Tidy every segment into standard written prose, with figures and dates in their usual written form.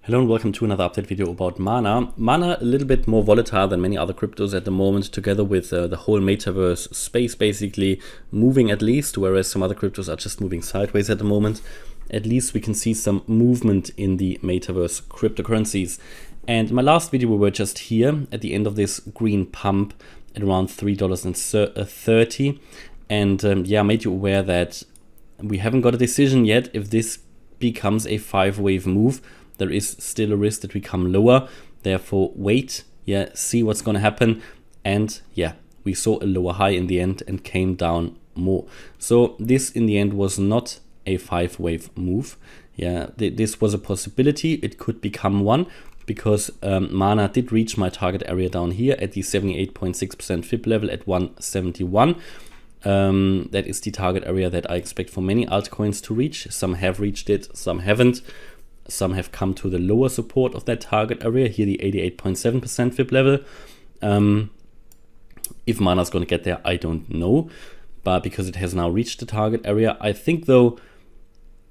Hello and welcome to another update video about Mana. Mana a little bit more volatile than many other cryptos at the moment, together with the whole metaverse space basically moving at least, whereas some other cryptos are just moving sideways at the moment. At least we can see some movement in the metaverse cryptocurrencies. And in my last video we were just here at the end of this green pump at around $3.30, and yeah, I made you aware that we haven't got a decision yet if this becomes a 5-wave move. There is still a risk that we come lower, therefore wait, see what's going to happen. And yeah, we saw a lower high in the end and came down more. So this in the end was not a 5-wave move. This was a possibility. It could become one because Mana did reach my target area down here at the 78.6% FIB level at 171. That is the target area that I expect for many altcoins to reach. Some have reached it, some haven't. Some have come to the lower support of that target area, here the 88.7% FIB level. If Mana's going to get there, I don't know. But because it has now reached the target area, I think though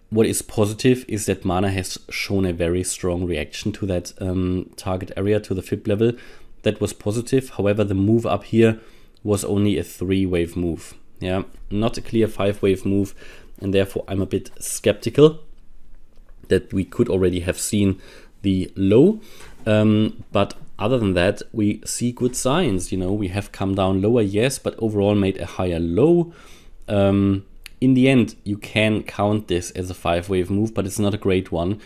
what is positive is that Mana has shown a very strong reaction to that target area, to the FIB level. That was positive. However, the move up here was only a 3-wave move. Not a clear 5-wave move, and therefore I'm a bit skeptical that we could already have seen the low, but other than that we see good signs. We have come down lower, yes, but overall made a higher low. In the end you can count this as a 5-wave move, but it's not a great one.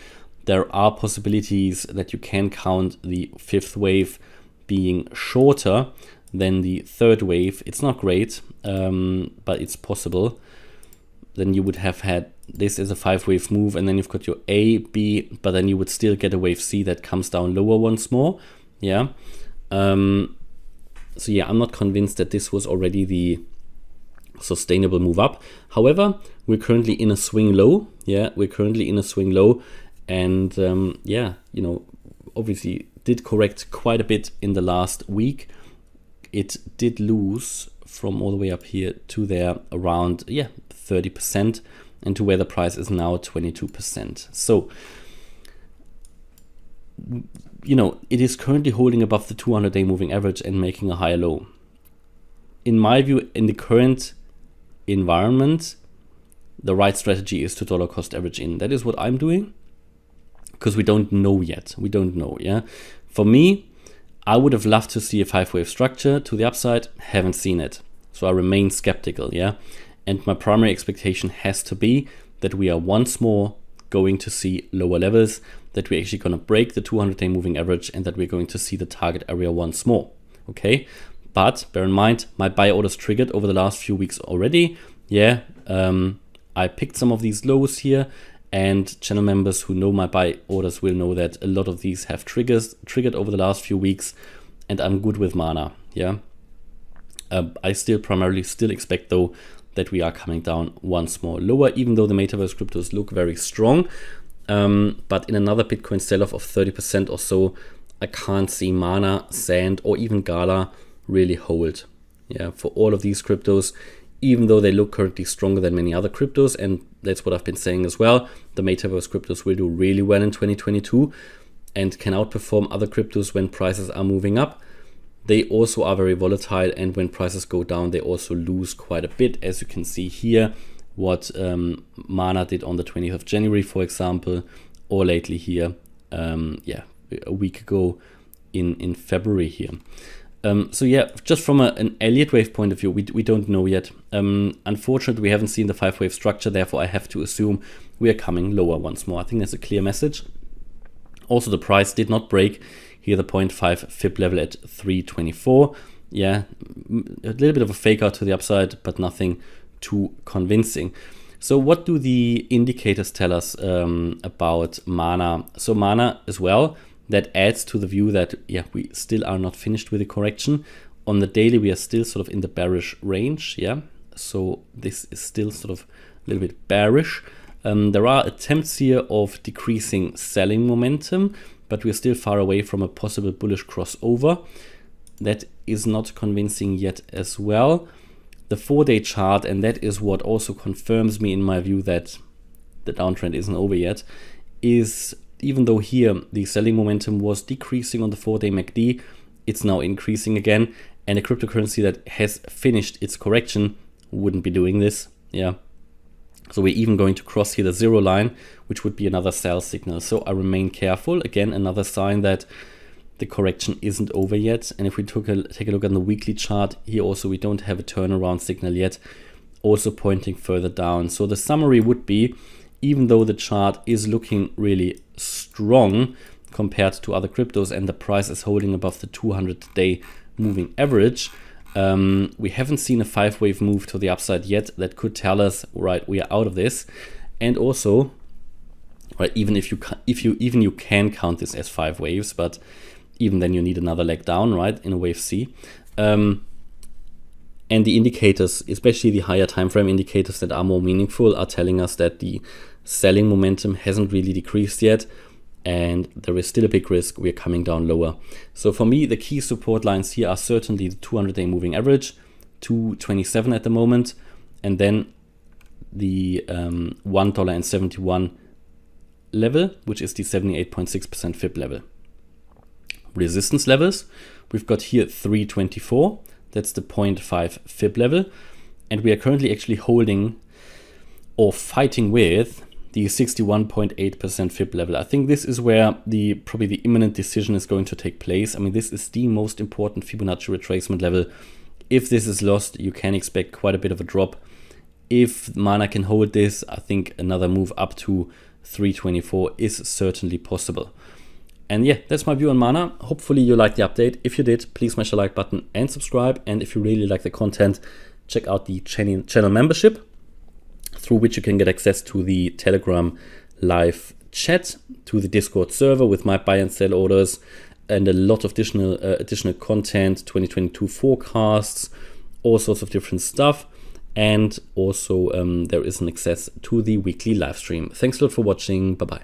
There are possibilities that you can count the 5th wave being shorter than the 3rd wave. It's not great, but it's possible. Then you would have had this as a 5-wave move, and then you've got your A, B, but then you would still get a wave C that comes down lower once more. So yeah, I'm not convinced that this was already the sustainable move up. However, we're currently in a swing low. We're currently in a swing low, and obviously did correct quite a bit in the last week. It did lose from all the way up here to there around 30%, and to where the price is now 22%. So it is currently holding above the 200-day moving average and making a higher low. In my view, in the current environment, the right strategy is to dollar cost average in. That is what I'm doing, because we don't know yet. We don't know. For me, I would have loved to see a 5-wave structure to the upside. Haven't seen it, so I remain skeptical. And my primary expectation has to be that we are once more going to see lower levels, that we're actually going to break the 200-day moving average, and that we're going to see the target area once more. Okay, but bear in mind, my buy orders triggered over the last few weeks already. I picked some of these lows here, and channel members who know my buy orders will know that a lot of these have triggered over the last few weeks, and I'm good with Mana. I primarily still expect though that we are coming down once more lower, even though the metaverse cryptos look very strong. But in another Bitcoin sell-off of 30% or so, I can't see Mana, Sand, or even Gala really hold. For all of these cryptos, even though they look currently stronger than many other cryptos, and that's what I've been saying as well, the metaverse cryptos will do really well in 2022 and can outperform other cryptos when prices are moving up. They also are very volatile, and when prices go down, they also lose quite a bit, as you can see here, what Mana did on the 20th of January, for example, or lately here, a week ago in February here. Just from an Elliott wave point of view, we don't know yet. Unfortunately, we haven't seen the 5-wave structure, therefore I have to assume we are coming lower once more. I think that's a clear message. Also, the price did not break here, the 0.5 FIB level at 324. A little bit of a fake out to the upside, but nothing too convincing. So what do the indicators tell us about Mana? So Mana as well, that adds to the view that we still are not finished with the correction. On the daily, we are still sort of in the bearish range. So this is still sort of a little bit bearish. There are attempts here of decreasing selling momentum, but we're still far away from a possible bullish crossover. That is not convincing yet as well. The 4-day chart, and that is what also confirms me in my view that the downtrend isn't over yet, is even though here the selling momentum was decreasing on the 4-day MACD, it's now increasing again. And a cryptocurrency that has finished its correction wouldn't be doing this. Yeah. So we're even going to cross here the 0 line, which would be another sell signal. So I remain careful. Again, another sign that the correction isn't over yet. And if we take a look at the weekly chart, here also we don't have a turnaround signal yet, also pointing further down. So the summary would be, even though the chart is looking really strong compared to other cryptos and the price is holding above the 200-day moving average, we haven't seen a 5-wave move to the upside yet that could tell us, right, we are out of this. And also, right, even if you can count this as 5 waves, but even then you need another leg down, right, in a wave C. And the indicators, especially the higher time frame indicators that are more meaningful, are telling us that the selling momentum hasn't really decreased yet, and there is still a big risk we're coming down lower. So for me, the key support lines here are certainly the 200-day moving average, 227 at the moment, and then the $1.71 level, which is the 78.6% fib level. Resistance levels, we've got here 324, that's the 0.5 fib level, and we are currently actually holding or fighting with the 61.8% fib level. I think this is where probably the imminent decision is going to take place. I mean, this is the most important Fibonacci retracement level. If this is lost, you can expect quite a bit of a drop. If Mana can hold this, I think another move up to 324 is certainly possible. And yeah, that's my view on Mana. Hopefully you liked the update. If you did, please smash the like button and subscribe. And if you really like the content, check out the channel membership, through which you can get access to the Telegram live chat, to the Discord server with my buy and sell orders, and a lot of additional content, 2022 forecasts, all sorts of different stuff. And also there is an access to the weekly live stream. Thanks a lot for watching. Bye-bye.